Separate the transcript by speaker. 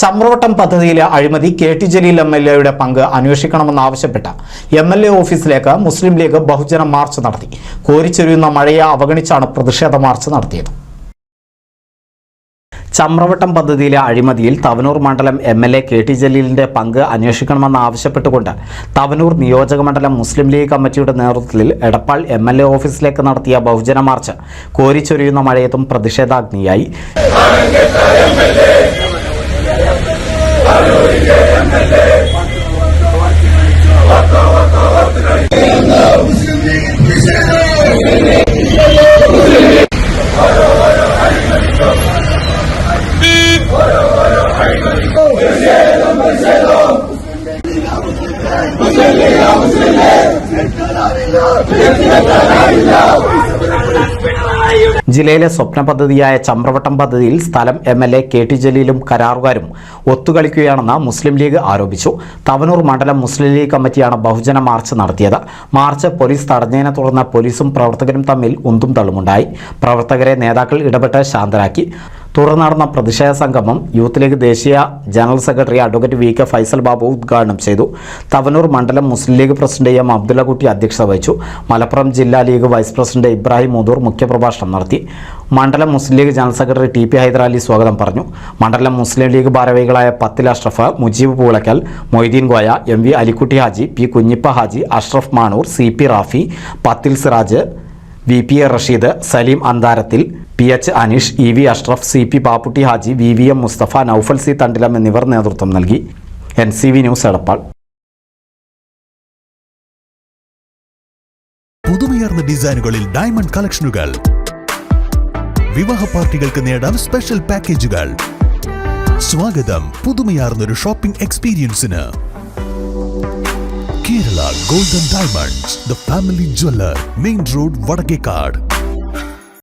Speaker 1: ചമ്രവട്ടം പദ്ധതിയിലെ അഴിമതി കെ.ടി. ജലീൽ എം.എൽ.എയുടെ പങ്ക് അന്വേഷിക്കണമെന്നാവശ്യപ്പെട്ട് എം.എൽ.എ ഓഫീസിലേക്ക് മുസ്ലിം ലീഗ് ബഹുജന മാർച്ച് നടത്തി. കോരിച്ചൊരിയുന്ന മഴയെ അവഗണിച്ചാണ് പ്രതിഷേധ മാർച്ച് നടത്തിയത്. ചമ്രവട്ടം പദ്ധതിയിലെ അഴിമതിയിൽ തവനൂർ മണ്ഡലം എം.എൽ.എ കെ.ടി. ജലീലിന്റെ പങ്ക് അന്വേഷിക്കണമെന്ന് ആവശ്യപ്പെട്ടുകൊണ്ട് തവനൂർ നിയോജക മണ്ഡലം മുസ്ലിം ലീഗ് കമ്മിറ്റിയുടെ നേതൃത്വത്തിൽ എടപ്പാൾ എം.എൽ.എ ഓഫീസിലേക്ക് നടത്തിയ ബഹുജന മാർച്ച് കോരിച്ചൊരിയുന്ന മഴയത്തും പ്രതിഷേധാഗ്നിയായി. ജില്ലയിലെ സ്വപ്ന പദ്ധതിയായ ചമ്രവട്ടം പദ്ധതിയിൽ സ്ഥലം എം.എൽ.എ കെ.ടി. ജലീലും കരാറുകാരും ഒത്തുകളിക്കുകയാണെന്ന് മുസ്ലിം ലീഗ് ആരോപിച്ചു. തവനൂർ മണ്ഡലം മുസ്ലിം ലീഗ് കമ്മിറ്റിയാണ് ബഹുജന മാർച്ച് നടത്തിയത്. മാർച്ച് പോലീസ് തടഞ്ഞതിനെ തുടർന്ന് പോലീസും പ്രവർത്തകരും തമ്മിൽ ഉന്തും തള്ളുമുണ്ടായി. പ്രവർത്തകരെ നേതാക്കൾ ഇടപെട്ട് ശാന്തരാക്കി. തുടർന്ന് നടന്ന പ്രതിഷേധ സംഗമം യൂത്ത് ലീഗ് ദേശീയ general secretary advocate V K. Faisal Babu ഉദ്ഘാടനം ചെയ്തു. തവനൂർ മണ്ഡലം മുസ്ലിം ലീഗ് പ്രസിഡന്റ് എം. അബ്ദുള്ളക്കുട്ടി അധ്യക്ഷത വഹിച്ചു. മലപ്പുറം ജില്ലാ ലീഗ് വൈസ് പ്രസിഡന്റ് ഇബ്രാഹിം മുദൂർ മുഖ്യപ്രഭാഷണം നടത്തി. മണ്ഡലം Muslim League general secretary T P. Hyderali സ്വാഗതം പറഞ്ഞു. മണ്ഡലം മുസ്ലിം ലീഗ് ഭാരവാഹികളായ Pathil Ashraf, Mujeeb Poolakkal, Moideen Goya, M V. Alikutty Haji, P. Kunhippa Haji, Ashraf Manur, C P. Rafi, Pathil Siraj, V P A. Rasheed, Saleem Antharathil, P H. Aneesh, ഇ.വി. Ashraf, C P. Papputty Haji, V V M. Mustafa, Noufal C. Thandilam എന്നിവർ നേതൃത്വം നൽകി. NCV news Edappal.
Speaker 2: പുതുമയാർന്ന ഡിസൈനുകളിൽ ഡയമണ്ട് കളക്ഷനുകൾ, വിവാഹ പാർട്ടികൾക്ക് നേടാൻ സ്പെഷ്യൽ പാക്കേജുകൾ. സ്വാഗതം പുതുമയാർന്നൊരു ഷോപ്പിംഗ് എക്സ്പീരിയൻസിന്. Kerala golden diamonds, the family jeweller, main road, Vadakkekad.